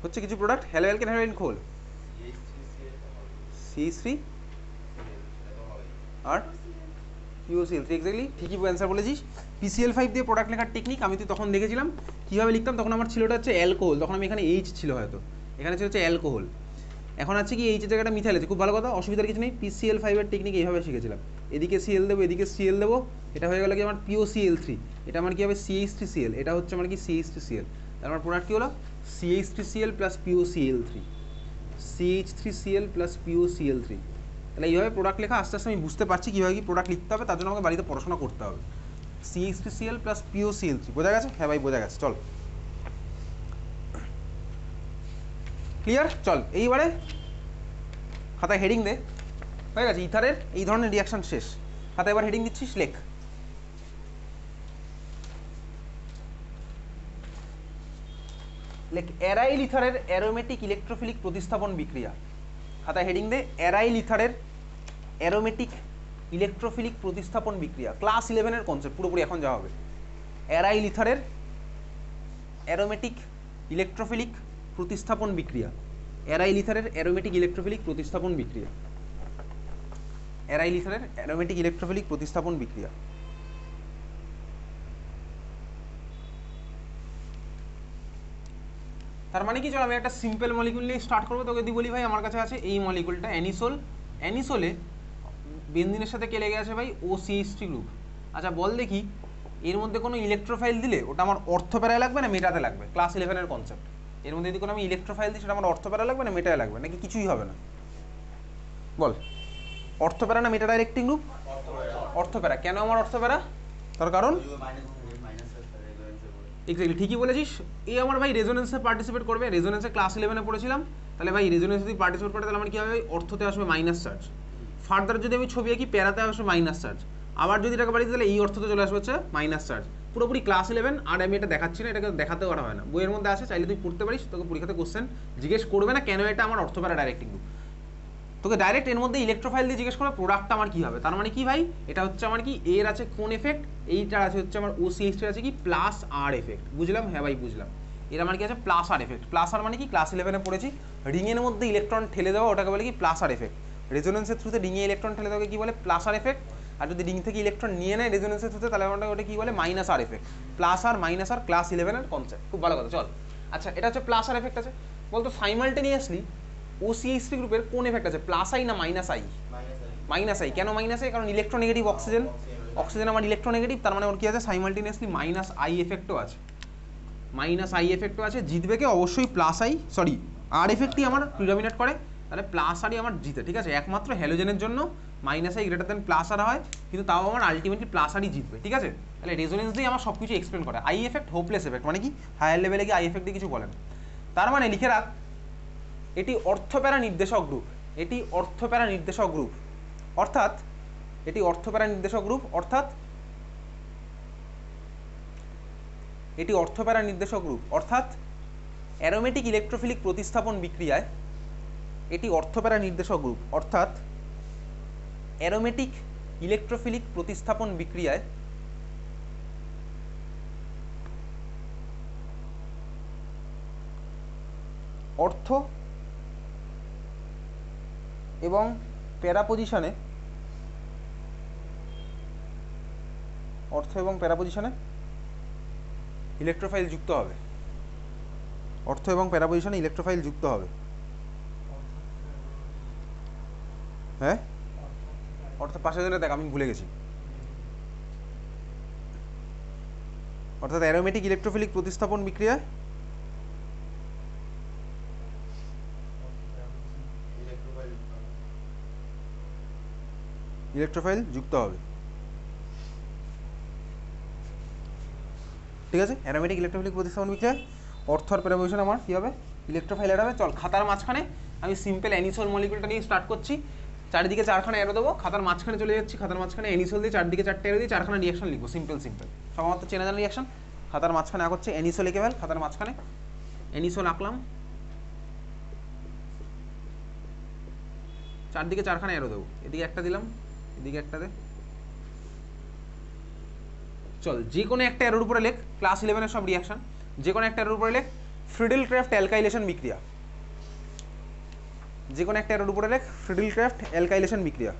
হচ্ছে কিছু product hello alkane Halloween খোল CH3 আর POCl3 এক্স্যাক্টলি ঠিকই অ্যান্সার বলেছিস। PCl5 দিয়ে প্রোডাক্ট লেখার টেকনিক আমি তো তখন দেখেছিলাম কীভাবে লিখতাম, তখন আমার ছিল ওটা হচ্ছে অ্যালকোহল, তখন আমি এখানে এইচ ছিল হয়তো, এখানে ছিল হচ্ছে অ্যালকোহল, এখন আছে কি এইচের জায়গাটা মিথাইল আছে, খুব ভালো কথা, অসুবিধার কিছু নেই। PCl5 এর টেকনিক এইভাবে শিখেছিলাম, এদিকে Cl দেবো এদিকে Cl দেবো, এটা হয়ে গেল কি আমার POCl3, এটা আমার কি হবে CH3Cl, এটা হচ্ছে আমার কি CH3Cl, তার আমার প্রোডাক্ট কী হলো CH3Cl plus POCl3, CH3Cl plus POCl3। তাহলে এইভাবে প্রোডাক্ট লেখা আস্তে আস্তে আমি বুঝতে পারছি কীভাবে কি প্রোডাক্ট লিখতে হবে, তার জন্য আমাকে বাড়িতে পড়াশোনা করতে হবে। CH3Cl প্লাস POCl3 বোঝা গেছে? হ্যাঁ ভাই বোঝা গেছে, চল ক্লিয়ার। চল এইবারে খাতায় হেডিং দে, হয়ে গেছে ইথারের এই ধরনের রিয়াকশান শেষ, খাতায় এবার হেডিং দিচ্ছিস, লেখ লেখ অ্যারাইল ইথারের অ্যারোমেটিক ইলেকট্রোফিলিক প্রতিস্থাপন বিক্রিয়া। খাতায় হেডিং দে অ্যারাইল ইথারের অ্যারোমেটিক ইলেকট্রোফিলিক প্রতিস্থাপন বিক্রিয়া, ক্লাস 11-এর কনসেপ্ট পুরোপুরি এখন যা হবে। অ্যারাইল ইথারের অ্যারোমেটিক ইলেকট্রোফিলিক প্রতিস্থাপন বিক্রিয়া, অ্যারাইল ইথারের অ্যারোমেটিক ইলেকট্রোফিলিক প্রতিস্থাপন বিক্রিয়া, অ্যারাইল ইথারের অ্যারোমেটিক ইলেকট্রোফিলিক প্রতিস্থাপন বিক্রিয়া। তার মানে কি, চল আমি একটা সিম্পল মলিকুল নিয়ে স্টার্ট করবো, তোকে যদি বলি ভাই আমার কাছে আছে এই মলিকুলটা অ্যানিসোল, অ্যানিসোলে বেনজিনের সাথে কে লেগে আছে ভাই OCH3 গ্রুপ। আচ্ছা বল দেখি এর মধ্যে কোনো ইলেকট্রোফাইল দিলে ওটা আমার অর্থপ্যারায় লাগবে না মেটাতে লাগবে, ক্লাস 11-এর কনসেপ্ট, এর মধ্যে যদি কোনো আমি ইলেকট্রোফাইল দিই সেটা আমার অর্থপ্যারা লাগবে না মেটায় লাগবে, নাকি কিছুই হবে না? বল অর্থপ্যারা না মেটা ডাইরেক্টিং গ্রুপ? অর্থপ্যারা। কেন আমার অর্থপ্যারা? তার কারণ এক্স্যাক্টলি ঠিকই বলেছিস, এই আমার ভাই রেজোনেন্সে পার্টিসিপেট করবে, রেজোনেন্সে ক্লাস 11-এ পড়েছিলাম, তাহলে ভাই রেজোনেন্সে যদি পার্টিসিপেট করে তাহলে আমার কী হবে, অর্থতে আসবে মাইনাস চার্জ, ফার্দার যদি আমি ছবি আঁকি প্যারাতে আসবে মাইনাস চার্জ, আবার যদি এটাকে বাড়ি তাহলে এই অর্থতে চলে আসবে হচ্ছে মাইনাস চার্জ, পুরোপুরি ক্লাস 11। আর আমি এটা দেখাচ্ছি না, এটাকে দেখাতে করা হয় না, বইয়ের মধ্যে আছে, চাইলে তুই পড়তে পারিস, তোকে পরীক্ষাতে কোশ্চেন জিজ্ঞেস করবে না কেন এটা আমার অর্থপ্যারা ডাইরেক্টিং গ্রুপ, তোকে ডাইরেক্ট এর মধ্যে ইলেকট্রোফাইল দিয়ে জিজ্ঞেস করবে প্রোডাক্টটা আমার কী হবে। তার মানে কি ভাই, এটা হচ্ছে আমার কি এর আছে কোন এফেক্ট, এইটার আছে হচ্ছে আমার OCH3 আছে কি প্লাস আর এফেক্ট, বুঝলাম? হ্যাঁ ভাই বুঝলাম। এর আমার কি আছে প্লাস আর এফেক্ট, প্লাস আর মানে কি ক্লাস 11-এ পড়েছি, রিংয়ের মধ্যে ইলেকট্রন ঠেলে দেওয়া ওটাকে বলে কি প্লাস আর এফেক্ট, রেজোনেন্সের থ্রুতে রিংয়ে ইলেকট্রন ঠেলে দেওয়াকে কি বলে প্লাস আর এফেক্ট, আর যদি রিং থেকে ইলেকট্রন নিয়ে নেয় রেজোনেন্সের থ্রুতে তাহলে ওটা কি বলে মাইনাস আর এফেক্ট। প্লাস আর মাইনাস আর ক্লাস 11-এর কনসেপ্ট, খুব ভালো কথা। চল আচ্ছা এটা হচ্ছে প্লাস আর এফেক্ট আছে, বলতো সাইমালটেনিয়াসলি OCH3 গ্রুপের কোন এফেক্ট আছে, প্লাস আই না মাইনাস আই? Minus I. কেন মাইনাস আই? কারণ ইলেকট্রোনেগেটিভ অক্সিজেন, অক্সিজেন আমার ইলেকট্রোনেগেটিভ, তার মানে ওর কি আছে সাইমালটেনিয়াসলি মাইনাস আই এফেক্টও আছে, মাইনাস আই এফেক্টও আছে, জিতবে কে অবশ্যই প্লাস আই, সরি আর এফেক্টই আমার প্রিডমিনেট করে, তাহলে প্লাস আরই আমার জিতে, ঠিক আছে? একমাত্র হ্যালোজেনের জন্য minus I greater than plus R হয়, কিন্তু তাও আমার আলটিমেটলি প্লাস আরই জিতবে, ঠিক আছে? তাহলে রেজোনেন্স দিয়ে আমার সব কিছু এক্সপ্লেন করে। আই এফেক্ট হোপলেস এফেক্ট, মানে কি হায়ার লেভেলে গিয়ে আই এফেক্ট দিয়ে কিছু বলেন, তার মানে লিখে রাখ এটি অর্থপ্যারা নির্দেশক গ্রুপ, এটি অর্থপ্যারা নির্দেশক গ্রুপ, অর্থাৎ এটি অর্থপ্যারা নির্দেশক গ্রুপ, অর্থাৎ এটি অর্থপ্যারা নির্দেশক গ্রুপ, অর্থাৎ অ্যারোমেটিক ইলেকট্রোফিলিক প্রতিস্থাপন বিক্রিয়ায় এটি অর্থপ্যারা নির্দেশক গ্রুপ, অর্থাৎ অ্যারোমেটিক ইলেকট্রোফিলিক প্রতিস্থাপন বিক্রিয়ায় অর্থ এবং প্যারা পজিশনে, অর্থ এবং প্যারা পজিশনে ইলেকট্রোফাইল যুক্ত হবে, অর্থ এবং প্যারা পজিশনে ইলেকট্রোফাইল যুক্ত হবে। হ্যাঁ অর্থাৎ পাশে দিনে দেখ আমি ভুলে গেছি, অর্থাৎ অ্যারোমেটিক ইলেকট্রোফিলিক প্রতিস্থাপন বিক্রিয়ায় ইলেকট্রোফাইল যুক্ত হবে, ঠিক আছে? অ্যারোমেটিক ইলেকট্রোফিলিক প্রতিস্থাপন বিক্রিয়ায় অর্থ আর প্যারা পজিশনে আমার কী হবে ইলেকট্রোফাইল অ্যাড হবে। চল খাতার মাঝখানে আমি সিম্পল অ্যানিসোল মলিকুলটা নিয়ে স্টার্ট করছি, চারিদিকে চারখানা অ্যারো দেবো, খাতার মাঝখানে চলে যাচ্ছি, খাতার মাঝখানে অ্যানিসোল দিয়ে চারদিকে চারটে অ্যারো দিয়ে চারখানা রিয়াকশন লিখবো, সিম্পল সিম্পল সবার চেনা জানা রিয়াকশন। খাতার মাঝখানে আঁকছে অ্যানিসোল এঁকে ফেল, খাতার মাঝখানে অ্যানিসোল আঁকলাম, চারদিকে চারখানা অ্যারো দেবো, এদিকে একটা দিলাম এদিকে একটা দে। চল যে কোনো একটা অ্যারোর উপরে লেখ, ক্লাস 11-এর সব রিয়াকশন, যে কোনো একটা অ্যারোর উপরে লেখ ফ্রিডেল ক্রাফট অ্যালকাইলেশন বিক্রিয়া, যে কোনো একটা এর উপরে লেখ ফ্রিডেল ক্রাফট অ্যালকাইলেশন বিক্রিয়া।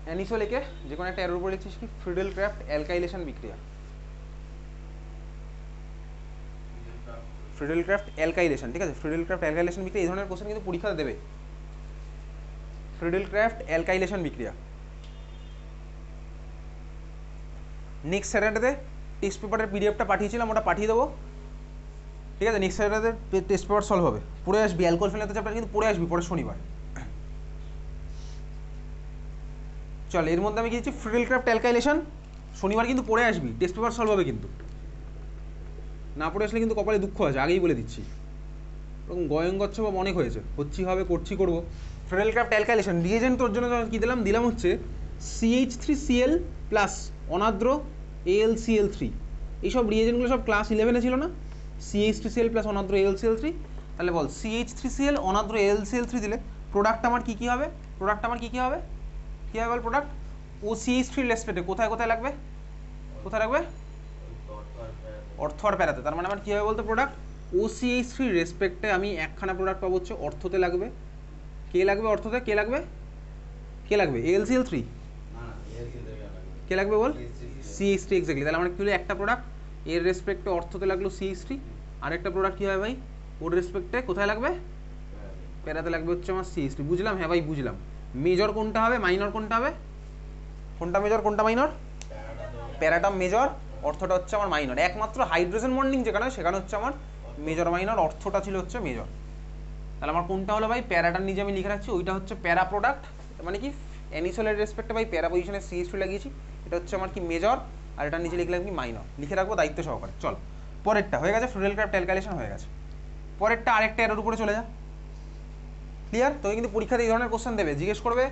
অ্যানিসো লেখে যে কোনো একটা এর উপরে লিখছিস কি ফ্রিডেল ক্রাফট অ্যালকাইলেশন বিক্রিয়া, ফ্রিডেল ক্রাফট অ্যালকাইলেশন, ঠিক আছে। ফ্রিডেল ক্রাফট অ্যালকাইলেশন বিক্রিয়া এই ধরনের কোশ্চেন কিন্তু পরীক্ষা দেবে। ফ্রিডেল ক্রাফট অ্যালকাইলেশন বিক্রিয়া। নেক্সট স্যাটারডেতে টেস্ট পেপারের পিডিএফটা পাঠিয়েছিলাম, ওটা পাঠিয়ে দেবো, ঠিক আছে। Next Saturday test paper solve হবে, পড়ে আসবি। অ্যালকোহল ফেনাইল চ্যাপ্টার কিন্তু পড়ে আসবি পরে শনিবার। চল, এর মধ্যে আমি গিয়েছি ফ্রিডেল ক্রাফট অ্যালকাইলেশন, শনিবার কিন্তু পড়ে আসবি, টেস্ট পেপার সলভ হবে কিন্তু। না পড়ে আসলে কিন্তু কপালে দুঃখ আছে, আগেই বলে দিচ্ছি। এরকম গয়ঙ্গচ্ছব অনেক হয়েছে, হচ্ছি হবে, করছি করবো। ফ্রিডেল ক্রাফট অ্যালকাইলেশন রিয়েজেন্ট তোর জন্য কী দিলাম হচ্ছে CH3Cl প্লাস অনাদ্র AlCl3। এইসব রিয়েজেন্টগুলো সব ক্লাস 11-এ ছিল না, CH3Cl প্লাস অনাদ্র AlCl3। তাহলে বল CH3Cl অনাদ্র AlCl3 দিলে প্রোডাক্ট আমার কী হবে, প্রোডাক্ট আমার কী হবে বল প্রোডাক্ট? OCH3 রেসপেক্টে কোথায় লাগবে, কোথায় লাগবে? অর্থ আর প্যারাতে। তার মানে আমার কী হবে বলতো প্রোডাক্ট OCH3 রেসপেক্টে আমি একখানা প্রোডাক্ট পাবো হচ্ছে অর্থতে লাগবে, কে লাগবে অর্থতে, কে লাগবে AlCl3, কে লাগবে বল CH3 এক্স্যাক্টলি। তাহলে আমার কী হলো একটা প্রোডাক্ট এর রেসপেক্টে অর্থতে লাগলো CH3, আর একটা প্রোডাক্ট কী হবে ভাই ওর রেসপেক্টে কোথায় লাগবে, প্যারাতে লাগবে হচ্ছে আমার CH3। বুঝলাম? হ্যাঁ ভাই বুঝলাম। মেজর কোনটা হবে, মাইনর কোনটা হবে? কোনটা মেজর কোনটা মাইনর? প্যারাটা মেজর, অর্থটা হচ্ছে আমার মাইনর। একমাত্র হাইড্রোজেন বন্ডিং যেখানে সেখানে হচ্ছে আমার মেজর মাইনর, অর্থটা ছিল হচ্ছে মেজর। তাহলে আমার কোনটা হলো ভাই, প্যারাটার নিজে আমি লিখে রাখছি, ওইটা হচ্ছে প্যারা প্রোডাক্ট। মানে কি অ্যানিসোলের রেসপেক্টে ভাই প্যারা পজিশনে CH3 লাগিয়েছি, এটা হচ্ছে আমার কি মেজর, আর এটা নিচে লিখলাম কি মাইনর, লিখে রাখবো দায়িত্ব সহকারে। চল পরেরটা হয়ে গেছে, ফ্রিডেল ক্রাফট অ্যালকাইলেশন হয়ে গেছে। পরেরটা আরেকটা এর উপরে চলে যা। ক্লিয়ার? তোকে কিন্তু পরীক্ষাতে এই ধরনের কোশ্চেন দেবে, জিজ্ঞেস করবে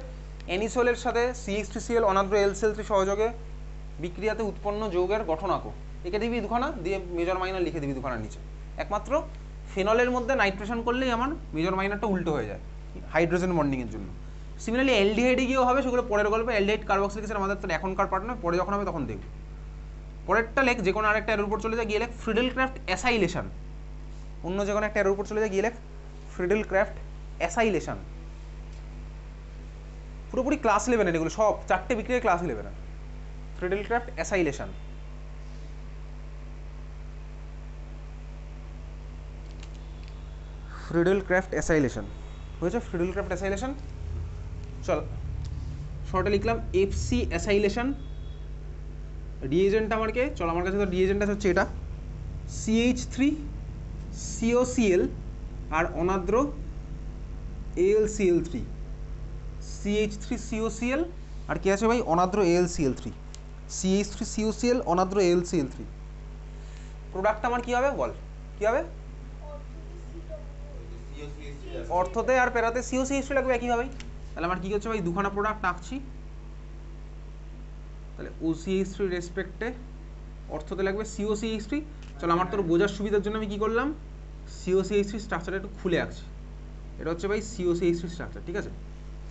অ্যানিসোলের সাথে CH3Cl অনাদ্র AlCl3 সহযোগে বিক্রিয়াতে উৎপন্ন যৌগের গঠন আঁকো। এঁকে দিবি দুখানা, দিয়ে মেজর মাইনর লিখে দিবি দুখানার নিচে। একমাত্র ফেনলের মধ্যে নাইট্রেশন করলেই আমার মেজর মাইনরটা উল্টো হয়ে যায় হাইড্রোজেন বন্ডিংয়ের জন্য। সিমিলারলি অ্যালডিহাইডে গিয়েও হবে, সেগুলো পরের গল্পে। অ্যালডিহাইড কার্বক্সিলিক অ্যাসিড আমাদের তো এখনকার পার্ট নয়, পরে যখন হবে তখন দেখব। পরেরটা লেখ, যে কোনো আরেকটা এর উপর চলে যায়, গিয়ে লেখ ফ্রিডেল ক্রাফট অ্যাসাইলেশন। অন্য যে কোনো একটা এর উপর চলে যায়, গিয়ে লেখ ফ্রিডেল ক্রাফট অ্যাসাইলেশন। পুরোপুরি ক্লাস 11-এর এগুলো সব, চারটে বিক্রিয়া ক্লাস 11-এর। Friedel Crafts acylation. Friedel Crafts acylation হয়েছে, ফ্রিডেল ক্রাফট অ্যাসাইলেশন। চল শর্টে লিখলাম FC অ্যাসাইলেশন। রিয়েজেন্ট আমার কে, চল আমার কাছে তো রিয়েজেন্ট আছে হচ্ছে এটা CH3COCl আর অনাদ্র AlCl3। CH3COCl আর কি আছে ভাই, অনাদ্র AlCl3। CH3COCl অনাদ্র AlCl3। প্রোডাক্ট আমার কি হবে বল, কি হবে? অর্থতে আর প্যারাতে COCH3 লাগবে একইভাবেই। তাহলে আমার কি হচ্ছে ভাই, দুখানা প্রোডাক্ট আঁকছি। তাহলে OCH3 রেসপেক্টে অর্থতে লাগবে COCH3। চলো আমার তোর বোঝার সুবিধার জন্য আমি কি করলাম, COCH3 স্ট্রাকচারটা একটু খুলে আঁকছি। এটা হচ্ছে ভাই COCH3 স্ট্রাকচার, ঠিক আছে।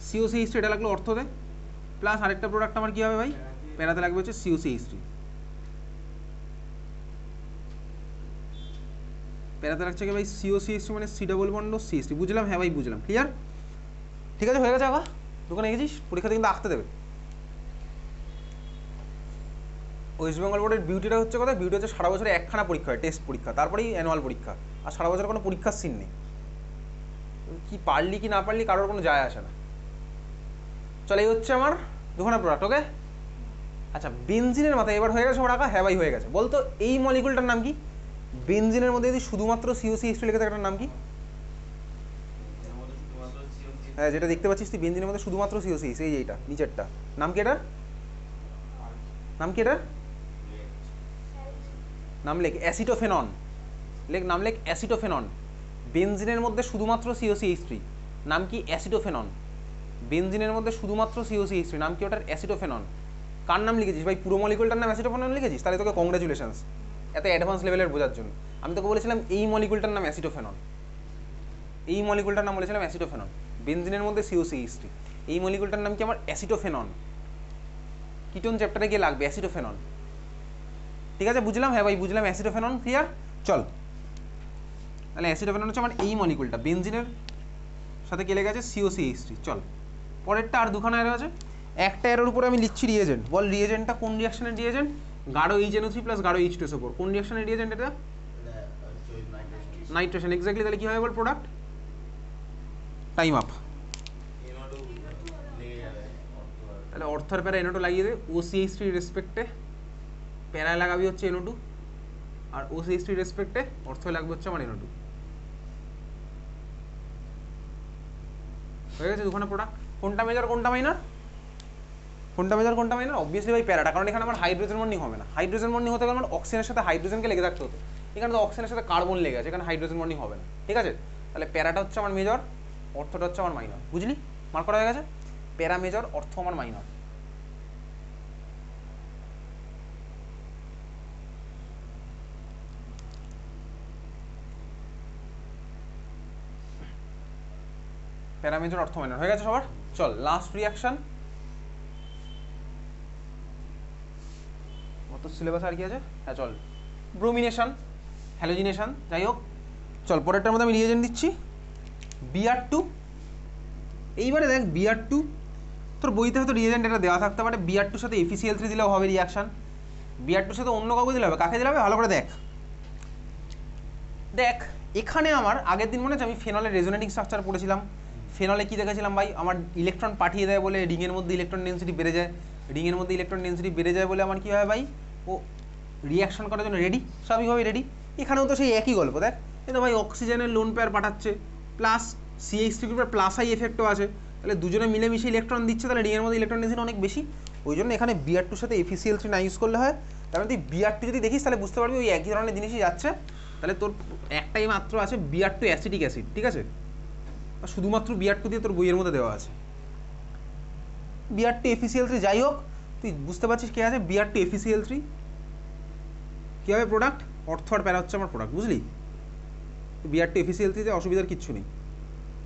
COCH3 এটা লাগলো অর্থতে, প্লাস আরেকটা প্রোডাক্ট আমার কি হবে ভাই, প্যারাতে লাগবে হচ্ছে COCH3। প্যারাতে রাখছে কি ভাই COCH3 মানে C ডাবল বন্ড CH3। বুঝলাম? হ্যাঁ ভাই বুঝলাম। ক্লিয়ার? ঠিক আছে, হয়ে গেছে। আঁকা দোকানে গেছিস, পরীক্ষাতে কিন্তু আঁকতে দেবে। ওয়েস্ট বেঙ্গল বোর্ডের বিউটিটা হচ্ছে কথা, বিউটি হচ্ছে সারা বছরে একখানা পরীক্ষা হয়, টেস্ট পরীক্ষা, তারপরেই অ্যানুয়াল পরীক্ষা। আর সারা বছর কোনো পরীক্ষার সিন নেই, কি পারলি কি না পারলি কারোর কোনো যায় আসে না। চলে এই হচ্ছে আমার দুখানা প্রোডাক্ট। ওকে, আচ্ছা বেনজিনের মাথায় এবার হয়ে গেছে ওর আঁকা? হ্যাঁ ভাই হয়ে গেছে। বলতো এই মলিকুলটার নাম কি? বেনজিনের মধ্যে যদি শুধুমাত্র COCH3 লিখে থাকে, এটার নাম কি? হ্যাঁ, যেটা দেখতে পাচ্ছিস তুই বেনজিনের মধ্যে শুধুমাত্র COCH, এই এইটা নিচেরটা, নাম কি এটার? নাম কি এটার? নাম লেখ অ্যাসিটোফেনন। লেখ, নাম লেখ অ্যাসিটোফেনন। বেনজিনের মধ্যে শুধুমাত্র COCH3, নাম কি? অ্যাসিটোফেনন। বেনজিনের মধ্যে শুধুমাত্র COCH3, নাম কি ওটার? অ্যাসিটোফেনন। কার নাম লিখেছিস ভাই? পুরো মলিকুলটার নাম অ্যাসিটোফেনন লিখেছিস? তাহলে তোকে কংগ্রাচুলেশনস, এত অ্যাডভান্স লেভেলের বোঝার জন্য। আমি তোকে বলেছিলাম এই মলিকুলটার নাম অ্যাসিটোফেনন, এই মলিকুলটার নাম বলেছিলাম অ্যাসিটোফেনন। বেনজিনের মধ্যে COCH3, এই মলিকুলটার নাম কি আমার? অ্যাসিটোফেনন। কিটোন চ্যাপ্টারে গিয়ে লাগবে অ্যাসিডোফেনন। ঠিক আছে, বুঝলাম? হ্যাঁ ভাই বুঝলাম, অ্যাসিডোফেনন ক্লিয়ার। চল তাহলে অ্যাসিডোফেনন হচ্ছে আমার এই মলিকুলটা, বেনজিনের সাথে কে লেগে আছে COCH3। চল পরেরটা আর দুখানা এরো আছে, একটা এরোর উপরে আমি লিখছি রিয়েজেন্ট। বল রিয়েজেন্টটা কোন রিয়াকশনের রিয়েজেন্ট? গাঢ় HNO3 প্লাস গাঢ় H2SO4। কোন রিয়াকশনের রিয়েজেন্ট এটা? নাইট্রেশন। এক্স্যাক্টলি। তাহলে কি হবে বল প্রোডাক্ট? Time up. তাহলে অর্থের প্যারা NO2 লাগিয়ে দে OCH3 রেসপেক্টে, প্যারায় লাগাবি হচ্ছে NO2, আর OCH3 রেসপেক্টে অর্থে লাগবে হচ্ছে আমার NO2। হয়ে গেছে দুখানা প্রোডাক্ট। কোনটা মেজর কোনটা মাইনর? কোনটা মেজর কোনটা মাইনর? অবভিয়াসলি ভাই প্যারাটা, কারণ এখানে আমার হাইড্রোজেন বন্ডিং হবে না। হাইড্রোজেন বন্ডিং হতে গেলে আমার অক্সিজেনের সাথে হাইড্রোজেনকে লেগে থাকতে হতো, এখানে তো অক্সিজেনের সাথে কার্বন লেগে আছে, এখানে হাইড্রোজেন বন্ডিং হবে না। ঠিক আছে, তাহলে প্যারাটা হচ্ছে আমার মেজর, অর্থটা হচ্ছে আমার মাইনর। বুঝলি? মার্ক করা হয়ে গেছে। প্যারা মেজর, অর্থ আমার মাইনর। প্যারা মেজর, অর্থ মাইনর হয়ে গেছে সবার। চল লাস্ট রিয়াকশন। কত সিলেবাস আর কি আছে? হ্যাঁ চল, ব্রোমিনেশন, হ্যালোজিনেশন, যাই হোক। চল পরেরটার মধ্যে আমি রিয়েজেন্ট দিচ্ছি Br2। এইবারে দেখ Br2 তোর বইতে হয়তো রিয়েজেন্ট এটা দেওয়া থাকতে পারে, Br2 সাথে FeCl3 দিলেও হবে রিয়াকশন, Br2 সাথে অন্য কাউকে দিলে হবে। কাকে দিলে হবে ভালো করে দেখ। দেখ এখানে আমার আগের দিন মনে আছে আমি ফেনলের রেজোনেটিং স্ট্রাকচার পড়েছিলাম। ফেনলে কি দেখেছিলাম ভাই, আমার ইলেকট্রন পাঠিয়ে দেয় বলে রিংয়ের মধ্যে ইলেকট্রন ডেন্সিটি বেড়ে যায়, রিংয়ের মধ্যে ইলেকট্রন ডেন্সিটি বেড়ে যায় বলে আমার কী হয় ভাই, ও রিয়াকশন করার জন্য রেডি, স্বাভাবিকভাবেই রেডি। এখানেও তো সেই একই গল্প। দেখ কিন্তু ভাই অক্সিজেনের লোন পেয়ার পাঠাচ্ছে, প্লাস CH3 গ্রুপের প্লাস আই এফেক্টও আছে, তাহলে দুজনে মিলেমিশে ইলেকট্রন দিচ্ছে, তাহলে রিংয়ের মধ্যে ইলেকট্রন ডেন্সিটি অনেক বেশি। ওই জন্য এখানে Br2 সাথে FeCl3 না ইউজ করলে হয়। তার মানে তুই Br2 যদি দেখিস তাহলে বুঝতে পারবি ওই একই ধরনের জিনিসই যাচ্ছে। তাহলে তোর একটাই মাত্র আছে Br2 অ্যাসিটিক অ্যাসিড। ঠিক আছে, শুধুমাত্র Br2 দিয়ে তোর বইয়ের মধ্যে দেওয়া আছে। Br2 FeCl3 যাই হোক, তুই বুঝতে পারছিস কে আছে Br2 FeCl3 কী হবে প্রোডাক্ট, অর্থ আর প্যারা হচ্ছে আমার প্রোডাক্ট। বুঝলি? Br2 FeCl3 তে অসুবিধার কিচ্ছু নেই।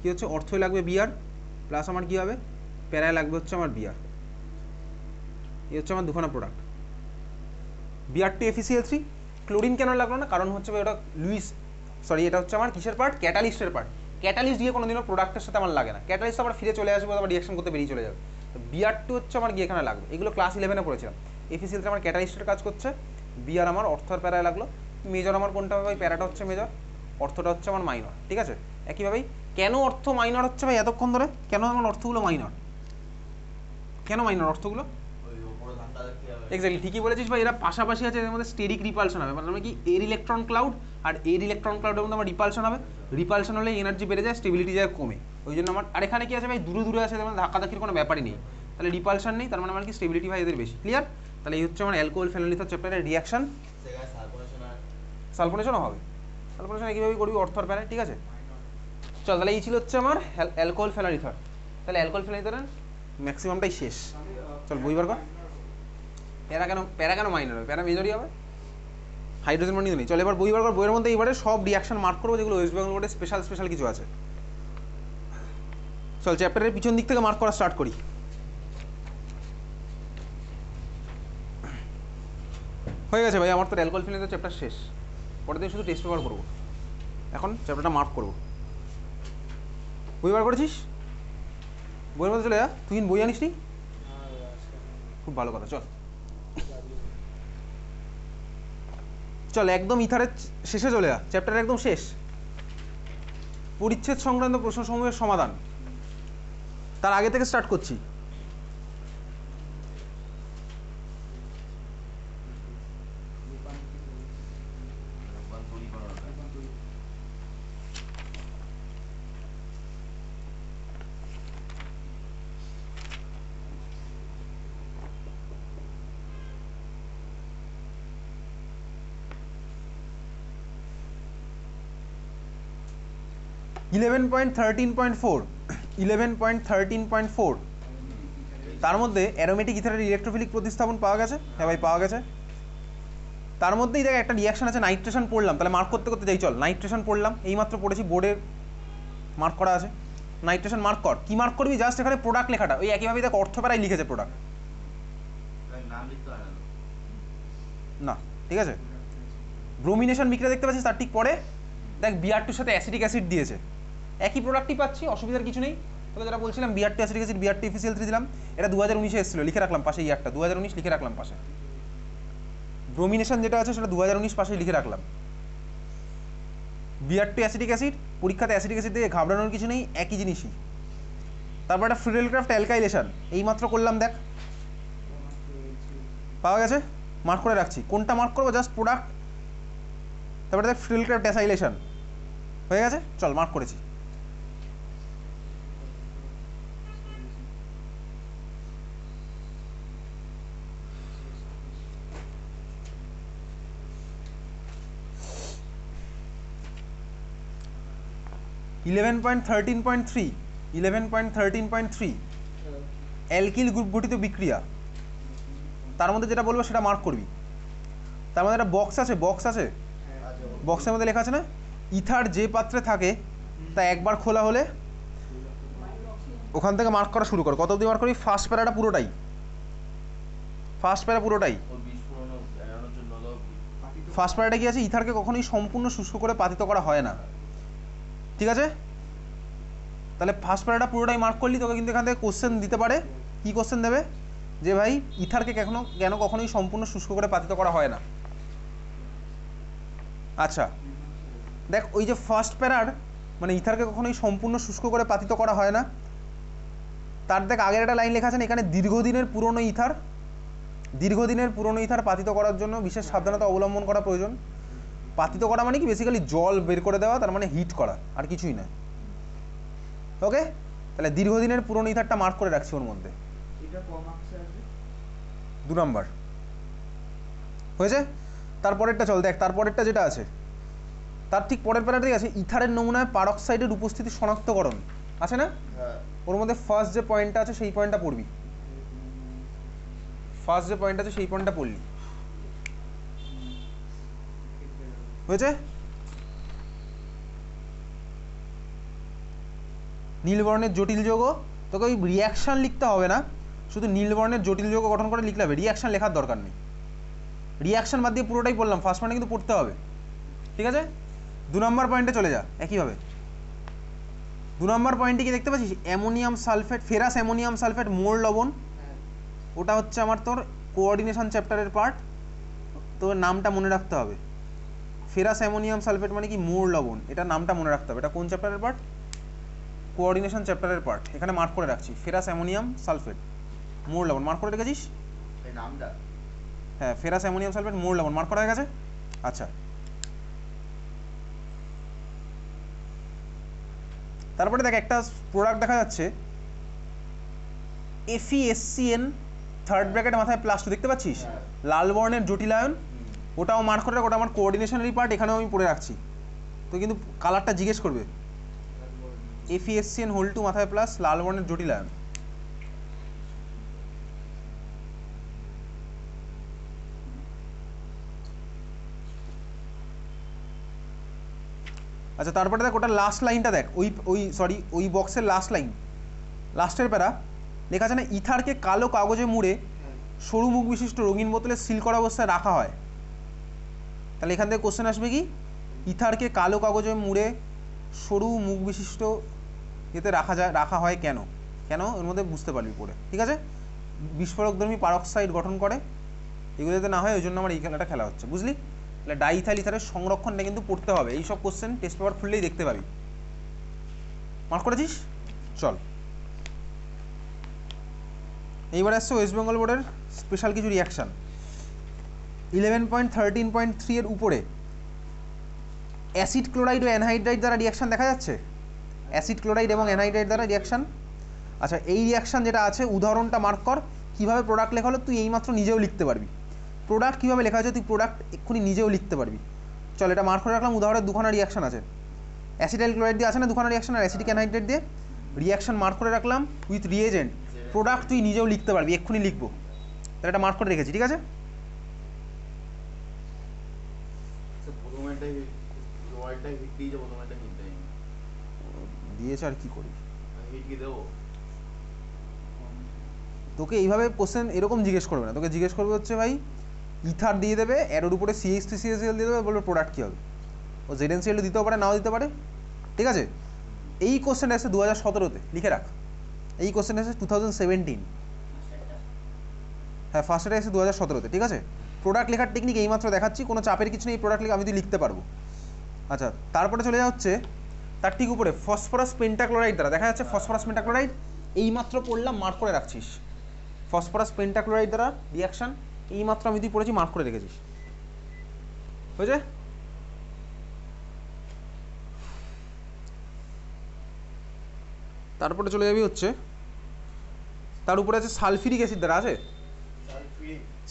কী হচ্ছে, অর্থই লাগবে Br প্লাস আমার কী হবে, প্যারায় লাগবে হচ্ছে আমার Br। এই হচ্ছে আমার দুখানা প্রোডাক্ট। Br2 FeCl3। ক্লোরিন কেন লাগলো না? কারণ হচ্ছে ওটা এটা হচ্ছে আমার কিসের পার্ট, ক্যাটালিস্টের পার্ট। ক্যাটালিস্ট দিয়ে কোনোদিনও প্রোডাক্টের সাথে আমার লাগে না, ক্যাটালিস্ট আবার ফিরে চলে আসবে, আবার রিয়াকশন করতে বেরিয়ে চলে যাবে। তো Br2 হচ্ছে আমার গিয়ে এখানে লাগবে। এগুলো ক্লাস 11-এ পড়েছিলাম। FeCl3 আমার ক্যাটালিস্টের কাজ করছে, Br আমার অর্থ আর প্যারায় লাগলো। মেজর আমার কোনটা হবে ভাই, প্যারাটা হচ্ছে মেজর, অর্থটা হচ্ছে আমার মাইনর। ঠিক আছে, একইভাবেই কেন অর্থ মাইনর হচ্ছে ভাই এতক্ষণ ধরে, কেন আমার অর্থগুলো মাইনর, কেন মাইনর অর্থগুলো? এক্স্যাক্টলি ঠিকই বলেছিস ভাই, এরা পাশাপাশি আছে, এর মধ্যে স্টেরিক রিপালশন হবে, মানে কি এর ইলেকট্রন ক্লাউড আর এর ইলেকট্রন ক্লাউডের মধ্যে আমার রিপালশন হবে, রিপালশন হলে এনার্জি বেড়ে যায়, স্টেবিলিটি যায় কমে। ওই জন্য আমার আর এখানে কি আছে ভাই, দূরে দূরে আছে, মানে ধাক্কাধাক্কির কোনো ব্যাপারই নেই, তাহলে রিপালশন নেই, তার মানে আমার কি স্টেবিলিটি ভাই এদের বেশি। ক্লিয়ার? তাহলে এই হচ্ছে আমার অ্যালকোহল ফেনল ইথার চ্যাপ্টারের রিয়াকশন। সালফোনেশনও হবে, সালফোনেশন একইভাবে করবি অর্থ আর প্যারায়। ঠিক আছে, চল তাহলে এই ছিল হচ্ছে আমার অ্যালকোহল ফেনল ইথার। তাহলে অ্যালকোহল ফেনল ইথারের ম্যাক্সিমামটাই শেষ। চল বই বার কর। প্যারা কেন মাইনর হবে, প্যারা মেজরই হবে, হাইড্রোজেন বন্ডিং নেই। চল এবার বই বার কর। বইয়ের মধ্যে এবারে সব রিয়াকশন মার্ক করবো যেগুলো ওয়েস্ট বেঙ্গল বোর্ডে স্পেশাল কিছু আছে। চল চ্যাপ্টারের পিছন দিক থেকে মার্ক করা স্টার্ট করি। হয়ে গেছে ভাই আমার তো অ্যালকোহল ফেনল ইথার চ্যাপ্টার শেষ। পরের দিন শুধু টেস্ট পেপার করবো, এখন চ্যাপ্টারটা মার্ক করবো। বই বার করেছিস? বইয়ের মধ্যে চলে যা। তুই বই আনিস নি? খুব ভালো কথা। চল চল একদম ইথারের শেষে চলে যা, চ্যাপ্টার একদম শেষ। পরিচ্ছেদ সংক্রান্ত প্রশ্নসমূহের সমাধান তার আগে থেকে স্টার্ট করছি। ইলেভেন পয়েন্ট 13.4 তার মধ্যে অ্যারোমেটিক ইথারের ইলেকট্রোফিলিক প্রতিস্থাপন পাওয়া গেছে। হ্যাঁ ভাই পাওয়া গেছে। তার মধ্যেই দেখ একটা রিয়াকশন আছে নাইট্রেশন পড়লাম, তাহলে মার্ক করতে করতে যাই। চল নাইট্রেশন পড়লাম, এইমাত্র পড়েছি, বোর্ডের মার্ক করা আছে। নাইট্রেশন মার্ক কর। কি মার্ক করবি? জাস্ট এখানে প্রোডাক্ট লেখাটা ওই একইভাবেই দেখ অর্থ প্যারাই লিখেছে প্রোডাক্ট। না, ঠিক আছে। ব্রোমিনেশন বিক্রিয়া দেখতে পাচ্ছিস, তার ঠিক পরে দেখ Br2 সাথে অ্যাসিটিক অ্যাসিড দিয়েছে, একই প্রোডাক্টই পাচ্ছি, অসুবিধার কিছু নেই। তোকে যেটা বলছিলাম Br2 acetic acid, Br2 FeCl3 দিলাম, এটা 2019-এ এসেছিল, লিখে রাখলাম পাশে, ইয়ারটা 2019 লিখে রাখলাম পাশে। ব্রোমিনেশন যেটা আছে সেটা 2019 পাশে লিখে রাখলাম। Br2 অ্যাসিটিক অ্যাসিড, পরীক্ষাতে অ্যাসিটিক অ্যাসিড দিয়ে ঘাবড়ানোর কিছু নেই, একই জিনিসই। তারপর একটা ফ্রিডেলক্রাফট অ্যালকাইলেশন, এইমাত্র করলাম, দেখ পাওয়া গেছে, মার্ক করে রাখছি। কোনটা মার্ক করবো? Just product. তারপরে দেখ ফ্রিডেলক্রাফট অ্যাসাইলেশন হয়ে গেছে, চল মার্ক করেছি। অ্যালকিল গ্রুপ গঠিত বিক্রিয়া, তার মধ্যে যেটা বলবো সেটা মার্ক করবি। তার মধ্যে একটা বক্স আছে, বক্সের মধ্যে লেখা আছে না, ইথার যে পাত্রে থাকে তা একবার খোলা হলে, ওখান থেকে মার্ক করা শুরু কর। কত অবধি মার্ক করবি? ফার্স্ট প্যারাটা পুরোটাই, ফার্স্ট প্যারাটা কি আছে? ইথারকে কখনোই সম্পূর্ণ শুষ্ক করে পাতিত করা হয় না, ঠিক আছে? তাহলে ফার্স্ট প্যারাটা পুরোটাই মার্ক করলি, তোকে কিন্তু এখান থেকে কোশ্চেন দিতে পারে। কি কোশ্চেন দেবে? যে ভাই ইথারকে কেন কখনোই সম্পূর্ণ শুষ্ক করে পাতিত করা হয় না। আচ্ছা দেখ, ওই যে ফার্স্ট প্যারার মানে ইথারকে কখনোই সম্পূর্ণ শুষ্ক করে পাতিত করা হয় না, তার দেখ আগের একটা লাইন লেখা আছে না, এখানে দীর্ঘদিনের পুরনো ইথার পাতিত করার জন্য বিশেষ সাবধানতা অবলম্বন করা প্রয়োজন। পাতিত করা মানে কি? বেসিক্যালি জল বের করে দেওয়া, তার মানে হিট করা, আর কিছুই না। ওকে, তাহলে দীর্ঘদিনের পুরনো ইথারটা মার্ক করে রাখছি ওর মধ্যে। 2 নম্বর হয়েছে। তারপরেরটা চল দেখ, তারপরেরটা যেটা আছে তার ঠিক পরের প্যারাটাই আছে, ইথারের নমুনায় পারক্সাইডের উপস্থিতি শনাক্তকরণ আছে না? ওর মধ্যে ফার্স্ট যে পয়েন্টটা আছে সেই পয়েন্টটা পড়বি, পড়লি, হয়েছে। নীলবর্ণের জটিল যৌগ, তোকে ওই রিয়াকশান লিখতে হবে না, শুধু নীলবর্ণের জটিল যৌগ গঠন করে লিখলে হবে, রিয়াকশান লেখার দরকার নেই। রিয়াকশান বাদ দিয়ে পুরোটাই বললাম, ফার্স্ট পয়েন্টে কিন্তু পড়তে হবে, ঠিক আছে? 2 নম্বর পয়েন্টে চলে যা একইভাবে। 2 নম্বর পয়েন্টে কি দেখতে পাচ্ছিস? Ammonium sulphate, ferrous ammonium sulphate Mohr লবণ, ওটা হচ্ছে আমার তোর কোঅর্ডিনেশন চ্যাপ্টারের পার্ট, তোর নামটা মনে রাখতে হবে। ফেরাস অ্যামোনিয়াম সালফেট মানে কি? মোর লবণ, এটা নামটা মনে রাখতে হবে। এটা কোন চ্যাপ্টারের পার্ট? কোঅর্ডিনেশন চ্যাপ্টারের পার্ট। এখানে মার্ক করে রাখছি, ফেরাস অ্যামোনিয়াম সালফেট মোর লবণ, মার্ক করে রেখেছিস? হ্যাঁ, ফেরাস অ্যামোনিয়াম সালফেট মোর লবণ মার্ক করা হয়ে গেছে। আচ্ছা, তারপরে দেখ একটা প্রোডাক্ট দেখা যাচ্ছে FeSCN, থার্ড ব্র্যাকেট মাথায় +2 দেখতে পাচ্ছিস, লাল বর্ণের জটিলায়ন, ওটাও মার্ক করে রাখ, ওটা আমার কোঅর্ডিনেশনারি পার্ট, এখানেও আমি পড়ে রাখছি। তো কিন্তু কালারটা জিজ্ঞেস করবে, FeSCN হোল2 মাথায় প্লাস লাল বর্ণের জটিলায়ন। আচ্ছা, তারপরে দেখ ওটা লাস্ট লাইনটা দেখ, ওই বক্সের লাস্ট লাইন, লাস্টের প্যারা লেখা আছে না, ইথারকে কালো কাগজে মুড়ে সরু মুখ বিশিষ্ট রঙিন বোতলে সিল করা অবস্থায় রাখা হয়। তাহলে এখান থেকে কোশ্চেন আসবে কি? ইথারকে কালো কাগজে মুড়ে সরু মুখ বিশিষ্ট এতে রাখা হয় কেন? এর মধ্যে বুঝতে পারবি পড়ে, ঠিক আছে? বিস্ফোরকধর্মী পারক্সাইড গঠন করে, এগুলো যাতে না হয় ওই জন্য আমার এই খেলাটা খেলা হচ্ছে, বুঝলি? তাহলে ডাইইথাইল ইথারের সংরক্ষণটা কিন্তু পড়তে হবে, এইসব কোশ্চেন টেস্ট পেপার খুললেই দেখতে পাবি। মার্ক করেছিস? চল, এইবার আসছে ওয়েস্ট বেঙ্গল বোর্ডের স্পেশাল কিছু রিয়াকশান। 11.13.3 এর উপরে অ্যাসিড ক্লোরাইড ও অ্যানহাইড্রাইড দ্বারা রিয়াকশান দেখা যাচ্ছে, অ্যাসিড ক্লোরাইড এবং অ্যানহাইড্রাইড দ্বারা রিয়াকশান। আচ্ছা, এই রিয়াকশান যেটা আছে উদাহরণটা মার্ক কর। কীভাবে প্রোডাক্ট লেখা হলো তুই এইমাত্র নিজেও লিখতে পারবি, প্রোডাক্ট কীভাবে লেখা হয়েছে তুই প্রোডাক্ট এক্ষুনি নিজেও লিখতে পারবি। চল, এটা মার্ক করে রাখলাম। উদাহরণের দুখানা রিয়াকশান আছে, অ্যাসিটাইল ক্লোরাইড দিয়ে আছে না দুখানা রিয়াকশান, আর অ্যাসিটিক অ্যানহাইড্রাইড দিয়ে রিয়াকশান মার্ক করে রাখলাম উইথ রিয়েজেন্ট। প্রোডাক্ট তুই নিজেও লিখতে পারবি, এক্ষুনি লিখবো, তাহলে এটা মার্ক করে রেখেছি, ঠিক আছে? দিয়েছে আর কি করি, তোকে এইভাবে কোশ্চেন এরকম জিজ্ঞেস করবে না, তোকে জিজ্ঞেস করবে হচ্ছে ভাই ইথার দিয়ে দেবে, এর উপরে CH3CHCl দিয়ে দেবে, বলবে প্রোডাক্ট কী হবে। ও ZnCl দিতেও পারে, নাও দিতে পারে, ঠিক আছে। এই কোশ্চেনটা এসে 2017-তে, লিখে রাখ। এই কোশ্চেনটা এসে 2017, হ্যাঁ ফার্স্টটা এসে 2017-তে, ঠিক আছে। প্রোডাক্ট লেখার টেকনিক এইমাত্র দেখাচ্ছি, কোনো চাপের কিছু নেই, প্রোডাক্ট লেখা আমি তুই লিখতে পারবো। আচ্ছা, তারপরে চলে যাওয়া হচ্ছে তার ঠিক উপরে ফসফরাস পেন্টাক্লোরাইড দ্বারা, দেখা যাচ্ছে ফসফরাস পেন্টাক্লোরাইড এইমাত্র পড়লাম, মার্ক করে রাখছিস। ফসফরাস পেন্টাক্লোরাইড দ্বারা রিয়াকশান এইমাত্র আমি তুই পড়েছি, মার্ক করে রেখেছিস, হয়েছে। তারপরে চলে যাবি হচ্ছে তার উপরে আছে সালফিউরিক অ্যাসিড দ্বারা, আছে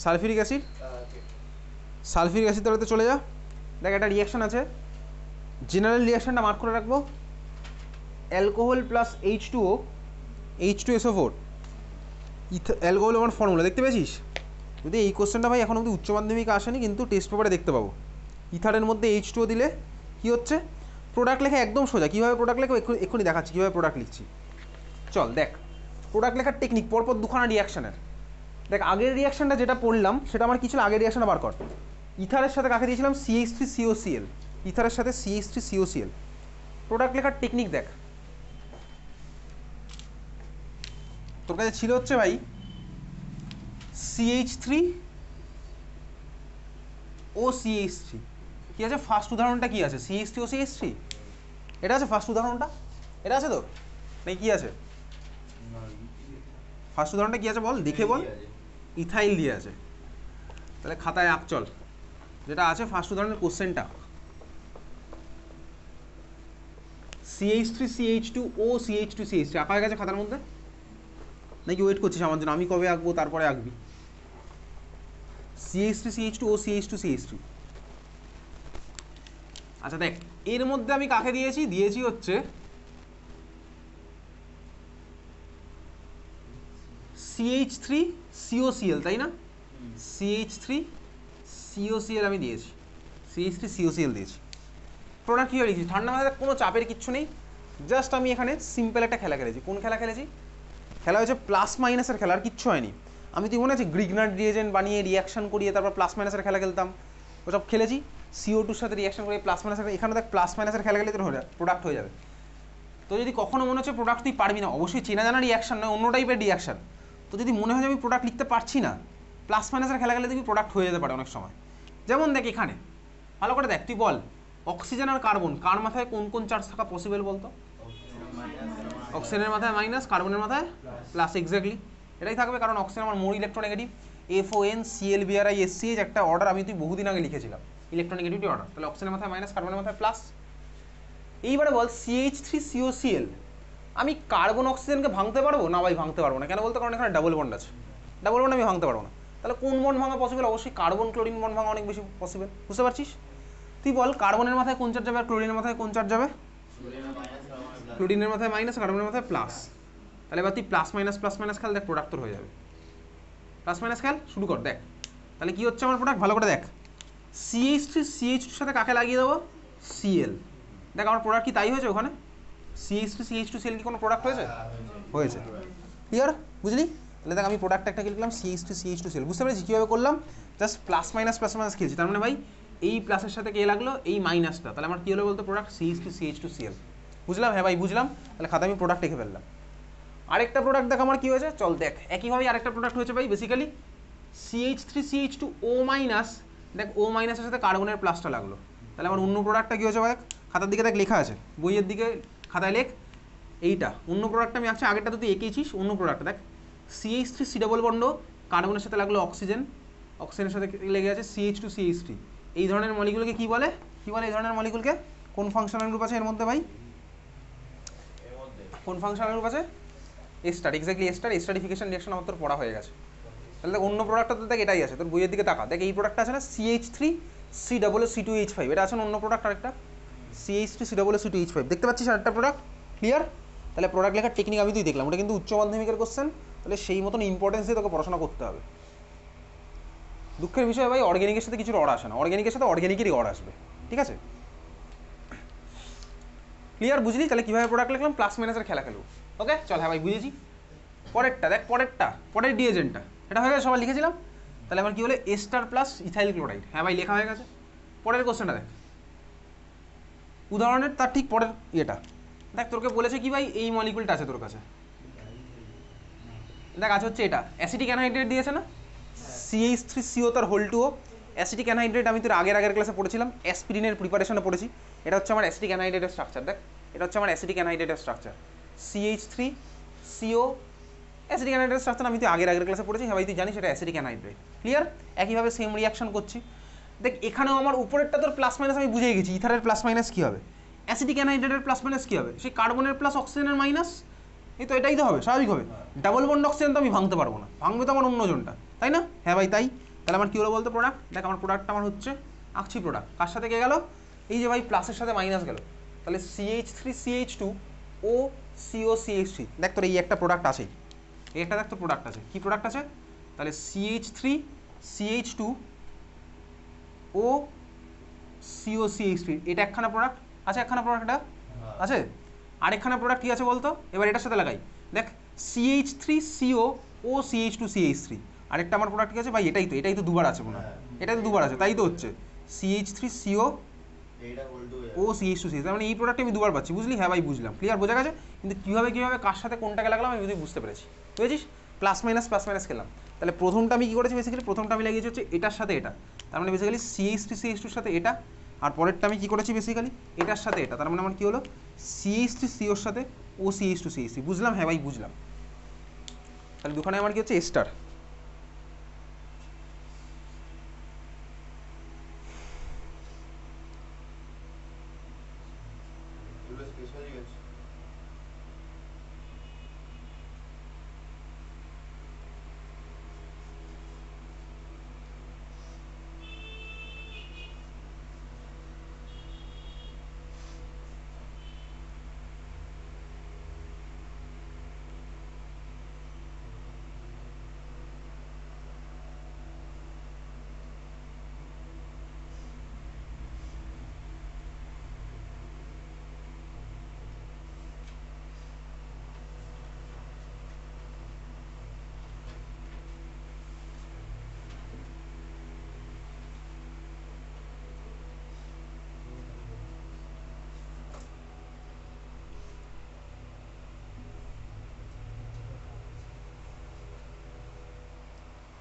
সালফিউরিক অ্যাসিড, সালফিউরিক অ্যাসিড দ্বারাতে চলে যা। দেখ একটা রিয়াকশান আছে, জেনারেল রিয়াকশানটা মার্ক করে রাখবো, alcohol plus H2O, H2SO4, alcohol আমার ফর্মুলা দেখতে পেয়েছিস। যদি এই কোশ্চেনটা ভাই এখন অবধি উচ্চ মাধ্যমিকে আসেনি, কিন্তু টেস্ট পেপারে দেখতে পাবো। ইথারের মধ্যে H2O দিলে কী হচ্ছে, প্রোডাক্ট লেখা একদম সোজা। কীভাবে প্রোডাক্ট লেখা এক্ষুনি দেখাচ্ছি, কীভাবে প্রোডাক্ট লিখছি। চল দেখ প্রোডাক্ট লেখার টেকনিক, পরপর দুখানা রিয়াকশানের। দেখ আগের রিয়াকশানটা যেটা পড়লাম সেটা আমার কী ছিল, আগের রিয়াকশানটা বার কর। ইথারের সাথে কাকে দিয়েছিলাম, CH3COCl, ইথারের সাথে CH3COCl। প্রোডাক্ট লেখার টেকনিক দেখ, তোর কাছে ছিল হচ্ছে ভাই CH3OCH3, কি আছে ফার্স্ট উদাহরণটা কি আছে, CH3OCH3, এটা আছে ফার্স্ট উদাহরণটা, এটা আছে তো নাকি কি আছে, ফার্স্ট উদাহরণটা কি আছে বল, দেখে বল। ইথাইল দিয়ে আছে, তাহলে খাতায় আঁক চল যেটা আছে ফার্স্ট উদাহরণের কোশ্চেনটা। CH3CH2OCH2CH3 আঁকা হয়ে গেছে খাতার মধ্যে নাকি ওয়েট করছিস আমার জন্য, আমি কবে আঁকবো তারপরে আঁকবি। CH3CH2OCH2CH3। আচ্ছা দেখ এর মধ্যে আমি কাকে দিয়েছি, দিয়েছি হচ্ছে CH3COCl, তাই না, CH3COCl আমি দিয়েছি, CH3COCl দিয়েছি। প্রোডাক্ট কীভাবে লিখেছি, ঠান্ডা মাথায় কোনো চাপের কিচ্ছু নেই, জাস্ট আমি এখানে সিম্পল একটা খেলা খেলেছি। কোন খেলা খেলেছি, খেলা হচ্ছে প্লাস মাইনাসের খেলা, আর কিচ্ছু হয়নি। আমি তুই মনে আছে গ্রিগনার রিয়েজেন্ট বানিয়ে রিয়াকশন করিয়ে তারপর প্লাস মাইনাসের খেলা খেলতাম, ওসব খেলেছি। CO2-র সাথে রিয়াকশন করে প্লাস মাইনাসের, এখানে দেখ প্লাস মাইনাসের খেলা খেলে তোর প্রোডাক্ট হয়ে যাবে। তো যদি কখনো মনে হচ্ছে প্রোডাক্ট তুই পারবি না, অবশ্যই চেনা জানা রিয়াকশন নয়, অন্য টাইপের রিয়াকশন, তো যদি মনে হয় যে আমি প্রোডাক্ট লিখতে পারছি না, প্লাস মাইনাসের খেলা খেলে দেখবি প্রোডাক্ট হয়ে যেতে পারে অনেক সময়। যেমন দেখ এখানে ভালো করে দেখ, তুই বল অক্সিজেন আর কার্বন কার মাথায় কোন কোন চার্জ থাকা পসিবল বলতো, অক্সিজেনের মাথায় মাইনাস, কার্বনের মাথায় প্লাস, এক্স্যাক্টলি এটাই থাকবে, কারণ অক্সিজেন আমার মোর ইলেকট্রোনেগেটিভ, FONClBrISCH একটা অর্ডার আমি তুই বহুদিন আগে লিখেছিলাম, ইলেকট্রোনেগেটিভিটি অর্ডার, তাহলে অক্সিজেনের মাথায় মাইনাস, কার্বনের মাথায় প্লাস। এইবারে বল CH3COCl, আমি কার্বন অক্সিজেনকে ভাঙতে পারবো না ভাই, ভাঙতে পারবো না, কেন বলতে, কারণ এখানে ডাবল বন্ড আছে, ডাবল বন্ড আমি ভাঙতে পারবো না। তাহলে কোন বন্ড ভাঙা পসিবল, অবশ্যই কার্বন ক্লোরিন বন্ড ভাঙা অনেক বেশি পসিবল, বুঝতে পারছিস। তুই বল কার্বনের মাথায় কোন চার্জ যাবে আর ক্লোরিনের মাথায় কোন চার্জ যাবে, ক্লোরিনের মাথায় মাইনাস, কার্বনের মাথায় প্লাস। তাহলে এবার তুই প্লাস মাইনাস খেল, দেখ প্রোডাক্ট তোর হয়ে যাবে। প্লাস মাইনাস খেল শুরু কর, দেখ তাহলে কি হচ্ছে আমার প্রোডাক্ট, ভালো করে দেখ। CH3CH2 সাথে কাকে লাগিয়ে দেবো, Cl, দেখ আমার প্রোডাক্ট কি তাই হয়েছে ওখানে, CH3CH2Cl কি কোনো প্রোডাক্ট হয়েছে, হয়েছে, ক্লিয়ার, বুঝলি। তাহলে দেখ আমি প্রোডাক্ট একটা লিখলাম CH3CH2Cl, বুঝতে পেরেছি কীভাবে করলাম, জাস্ট প্লাস মাইনাস খেলছি। তার মানে ভাই এই প্লাসের সাথে কে লাগলো, এই মাইনাসটা, তাহলে আমার কী হলো বলতো, প্রোডাক্ট CH3CH2Cl, বুঝলাম, হ্যাঁ ভাই বুঝলাম। তাহলে খাতা আমি প্রোডাক্ট লিখে ফেললাম। আরেকটা প্রোডাক্ট দেখ আমার কী হয়েছে, চল দেখ একইভাবেই আরেকটা প্রোডাক্ট হয়েছে ভাই, বেসিক্যালি CH3CH2O মাইনাস, দেখ O মাইনাসের সাথে কার্বনের প্লাসটা লাগলো, তাহলে আমার অন্য প্রোডাক্টটা কী হয়েছে, দেখ খাতার দিকে দেখ লেখা আছে, বইয়ের দিকে খাতায় লেখ, এইটা অন্য প্রোডাক্টটা আমি আঁকছি, আগেরটা তো তুই এঁকেছিস, অন্য প্রোডাক্ট দেখ CH3C ডাবল বন্ড, কার্বনের সাথে লাগলো অক্সিজেন, অক্সিজেনের সাথে লেগে আছে CH2CH3, এই ধরনের মলিকুলকে কী বলে, এই ধরনের মলিকুলকে কোন ফাংশনাল গ্রুপ আছে এর মধ্যে ভাই, কোন ফাংশনাল গ্রুপ আছে, ester, exactly ester, esterification reaction আমার তোর পড়া হয়ে গেছে। তাহলে দেখ অন্য প্রোডাক্টটা তো দেখ এটাই আছে, তোর বইয়ের দিকে তাকা, দেখ এই প্রোডাক্টটা আছে না CH3COO2H5, এটা আছে অন্য প্রোডাক্ট আরেকটা CH3COO2H5, দেখতে পাচ্ছিস আরেকটা প্রোডাক্ট, ক্লিয়ার। তাহলে প্রোডাক্ট লেখার টেকনিক আমি তুই দেখলাম, ওটা কিন্তু উচ্চ মাধ্যমিকের কোশ্চেন, তাহলে সেই মতন ইম্পর্টেন্স দিয়ে তোকে পড়াশোনা করতে হবে। দুঃখের বিষয় ভাই অর্গ্যানিকের সাথে কিছু অর্ড আসে না, অর্গ্যানিকের সাথে অর্গ্যানিকেরই অর্ড আসবে, ঠিক আছে, ক্লিয়ার, বুঝলি। তাহলে কীভাবে প্রোডাক্ট লিখলাম, প্লাস মাইনাসের খেলা খেলবো, ওকে চল, হ্যাঁ ভাই বুঝেছি। পরেরটা দেখ, পরের ডিএজেন্টটা এটা হয়ে গেছে, সবাই লিখেছিলাম। তাহলে আমার কি হলো, এস্টার প্লাস ইথাইল ক্লোরাইড। হ্যাঁ ভাই লেখা হয়ে গেছে। পরের কোশ্চেনটা দেখ, উদাহরণের তার ঠিক পরের ইয়েটা দেখ, তোকে বলেছে কি ভাই এই মলিকুলটা আছে তোর কাছে, দেখ আছে হচ্ছে এটা অ্যাসিটিক অ্যানহাইড্রেট দিয়েছে না, CH3CO তার হোল 2O। অ্যাসিটিক অ্যানহাইড্রেট আমি তোর আগের ক্লাসে পড়েছিলাম, অ্যাসপিরিনের প্রিপারেশনে পড়েছি। এটা হচ্ছে আমার অ্যাসিটিক অ্যানহাইড্রেটের স্ট্রাকচার। দেখ এটা হচ্ছে আমার অ্যাসিটিক অ্যানহাইড্রেটের স্ট্রাকচার, CH3CO। অ্যাসিটিক অ্যানহাইড্রেটের স্ট্রাকচার আমি তুই আগের ক্লাসে পড়েছি। হ্যাঁ ভাই তুই জানিস এটা অ্যাসিটিক অ্যানহাইড্রেট, ক্লিয়ার। একইভাবে সেম রিয়াকশন করছি। দেখ এখানেও আমার উপরেরটা তোর প্লাস মাইনাস আমি বুঝে গেছি, ইথারের প্লাস মাইনাস কী হবে, অ্যাসিটিক অ্যানহাইড্রেটের প্লাস মাইনাস কী হবে, সেই কার্বনের প্লাস অক্সিজেনের মাইনাস। এই তো এটাই তো হবে, স্বাভাবিক হবে। ডাবল বন্ড অক্সিজেন তো আমি ভাঙতে পারবো না, ভাঙবে তো আমার অন্য জনটা, তাই না? হ্যাঁ ভাই তাই। তাহলে আমার কী হলো বলতো প্রোডাক্ট, দেখ আমার প্রোডাক্টটা আমার হচ্ছে আঁকছি প্রোডাক্ট, কার সাথে কে গেল, এই যে ভাই প্লাসের সাথে মাইনাস গেল, তাহলে CH3CH2O COCH3। দেখ তোর এই একটা প্রোডাক্ট আছেই, এই একটা দেখ তোর প্রোডাক্ট আছে, কী প্রোডাক্ট আছে, তাহলে CH3CH2O COCH3, এটা একখানা প্রোডাক্ট আছে, একখানা প্রোডাক্টটা আছে। আরেকখানা প্রোডাক্ট কী আছে বলতো, এবার এটার সাথে লাগাই, দেখ CH3COOCH2CH3। আরেকটা আমার প্রোডাক্ট কী আছে ভাই, এটাই তো দুবার আছে মনে হয়, এটা তো দুবার আছে, তাই তো হচ্ছে CH3COOCH2CH, মানে এই প্রোডাক্টে আমি দুবার পাচ্ছি, বুঝলি? হ্যাঁ ভাই বুঝলাম, ক্লিয়ার, বোঝা গেছে। কিন্তু কীভাবে কার সাথে কোনটাকে লাগলাম আমি বুঝতে পেরেছি, বুঝেছিস? প্লাস মাইনাস খেলাম। তাহলে প্রথমটা আমি কী করেছি, বেসিক্যালি প্রথমটা আমি লাগিয়েছি হচ্ছে এটার সাথে এটা, তার মানে বেসিক্যালি CH3CH2-র সাথে এটা। আর পরেরটা আমি কী করেছি, বেসিক্যালি এটার সাথে এটা, তার মানে আমার কী হলো, CH3COর সাথে OCH2CH3। বুঝলাম? হ্যাঁ ভাই বুঝলাম। তাহলে দুখানে আমার কি হচ্ছে, এস্টার।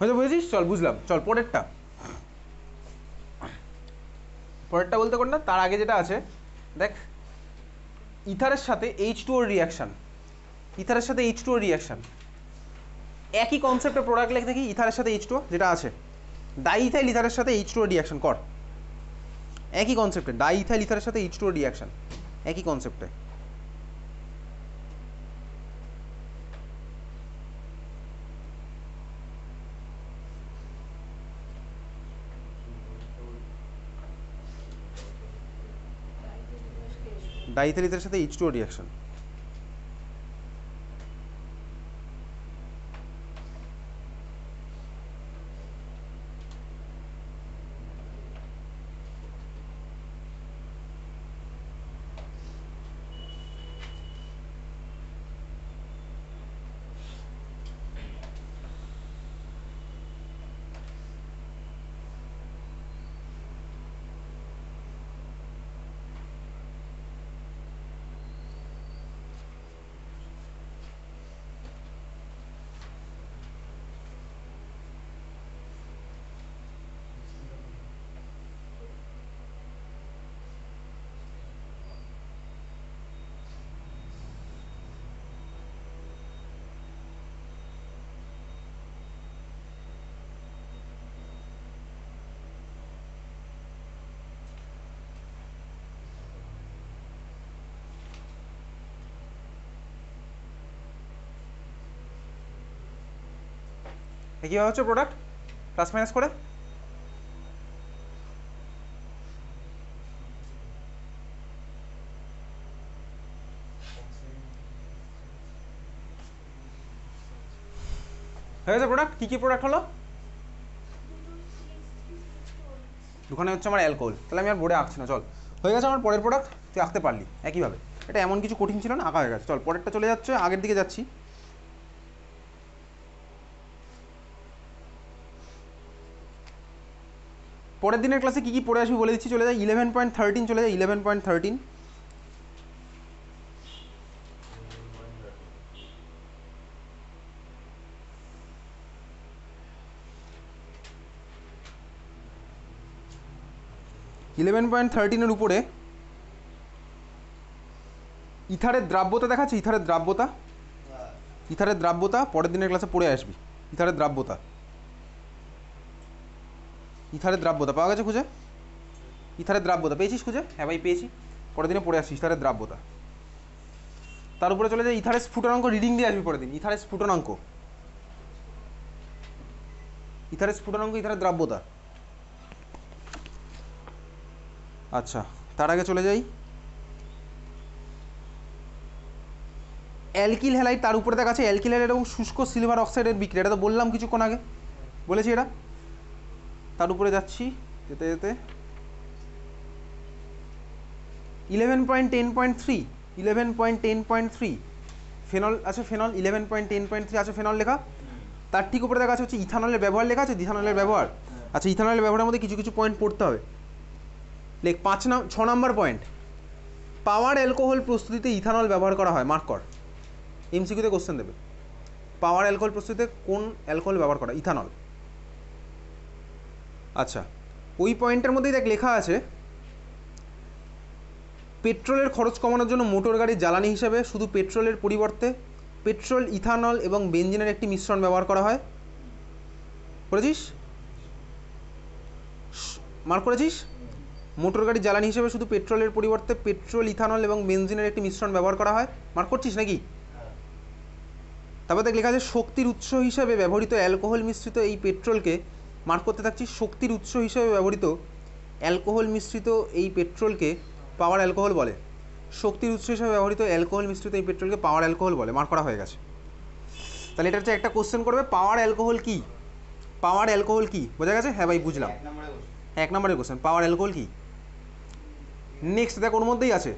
হয়তো বুঝেছিস? চল বুঝলাম, চল পরেরটা বলতে কোনটা, তার আগে যেটা আছে দেখ, ইথারের সাথে H2O রিয়াকশান, ইথারের সাথে H2O রিয়াকশান, একই কনসেপ্টের প্রোডাক্ট লেখে দেখি। ইথারের সাথে H2O যেটা আছে, ডাইইথাইল ইথারের সাথে H2O রিয়াকশান কর, একই কনসেপ্টে, ডাইইথাইল ইথারের সাথে H2O রিয়াকশান, একই কনসেপ্টে। ডাইইথাইল ইথারের সাথে H2O রিয়াকশান, কীভাবে হচ্ছে প্রোডাক্ট প্লাস মাইনাস করে, হয়ে গেছে প্রোডাক্ট। কী কী প্রোডাক্ট হলো, দুখানে হচ্ছে আমার অ্যালকোহল। তাহলে আমি আর বোর্ডে আঁকছি না, চল হয়ে গেছে আমার পরের প্রোডাক্ট, তুই আঁকতে পারলি একইভাবে। এটা এমন কিছু কঠিন ছিল না, আঁকা হয়ে গেছে। চল পরেরটা চলে যাচ্ছে, আগের দিকে যাচ্ছি। পরের দিনের ক্লাসে কী কী পড়ে আসবি বলে দিচ্ছি, চলে যায় 11.13, চলে যায় 11.13। (11.13) উপরে ইথারের দ্রাব্যতা দেখাচ্ছে, ইথারের দ্রাব্যতা, ইথারের দ্রাব্যতা পরের দিনের ক্লাসে পড়ে আসবি। ইথারের দ্রাব্যতা, ইথারের দ্রাব্যতা পাওয়া গেছে খুঁজে? ইথারের দ্রাব্যতা পেয়েছিস খুঁজে? হ্যাঁ ভাই পেয়েছি, পরের দিনে পড়ে আসিস ইথারের দ্রাব্যতা। তার উপরে চলে যায় ইথারের স্ফুটনাঙ্ক, রিডিং দিয়ে আসবি পরের দিন। ইথারের স্ফুটনাঙ্ক, ইথারের স্ফুটনাঙ্ক, ইথারের দ্রাব্যতা। আচ্ছা, তার আগে চলে যাই অ্যালকিল হ্যালাইড, তার উপরে দেখাচ্ছে অ্যালকিল হ্যালাইড এবং শুষ্ক সিলভার অক্সাইডের বিক্রিয়া, এটা তো বললাম কিছুক্ষণ আগে, বলেছি এটা। তার উপরে যাচ্ছি যেতে যেতে 11.10.3, 11.10.3 ফেনল আছে, ফেনল 11.10.3 আছে ফেনল লেখা। তার ঠিক উপরে দেখা হচ্ছে ইথানলের ব্যবহার লেখা আছে, ইথানলের ব্যবহার। আচ্ছা, ইথানলের ব্যবহারের মধ্যে কিছু কিছু পয়েন্ট পড়তে হবে। লেখ 6 নম্বর পয়েন্ট, পাওয়ার অ্যালকোহল প্রস্তুতিতে ইথানল ব্যবহার করা হয়, মার্ক কর। এমসিকিউতে কোশ্চেন দেবে, পাওয়ার অ্যালকোহল প্রস্তুতিতে কোন অ্যালকোহল ব্যবহার করা? ইথানল। আচ্ছা, ওই পয়েন্টের মধ্যেই দেখ লেখা আছে পেট্রোলের খরচ কমানোর জন্য মোটর গাড়ির জ্বালানি হিসেবে শুধু পেট্রোলের পরিবর্তে পেট্রোল, ইথানল এবং বেনজিনের একটি মিশ্রণ ব্যবহার করা হয়। করেছিস? মার্ক করেছিস? মোটর গাড়ির জ্বালানি হিসেবে শুধু পেট্রোলের পরিবর্তে পেট্রোল, ইথানল এবং বেনজিনের একটি মিশ্রণ ব্যবহার করা হয়। মার্ক করছিস নাকি? তারপর দেখ লেখা আছে শক্তির উৎস হিসেবে ব্যবহৃত অ্যালকোহল মিশ্রিত এই পেট্রোলকে, মার্ক করতে থাকছিস, শক্তির উৎস হিসেবে ব্যবহৃত অ্যালকোহল মিশ্রিত এই পেট্রোলকে পাওয়ার অ্যালকোহল বলে। শক্তির উৎস হিসেবে ব্যবহৃত অ্যালকোহল মিশ্রিত এই পেট্রোলকে পাওয়ার অ্যালকোহল বলে। মার্ক করা হয়ে গেছে। তাহলে এটা হচ্ছে একটা কোশ্চেন করবে, পাওয়ার অ্যালকোহল কি? পাওয়ার অ্যালকোহল কি? বোঝা গেছে? হ্যাঁ ভাই বুঝলাম, 1 নম্বরের কোশ্চেন, পাওয়ার অ্যালকোহল কি। নেক্সট দেখ ওর মধ্যেই আছে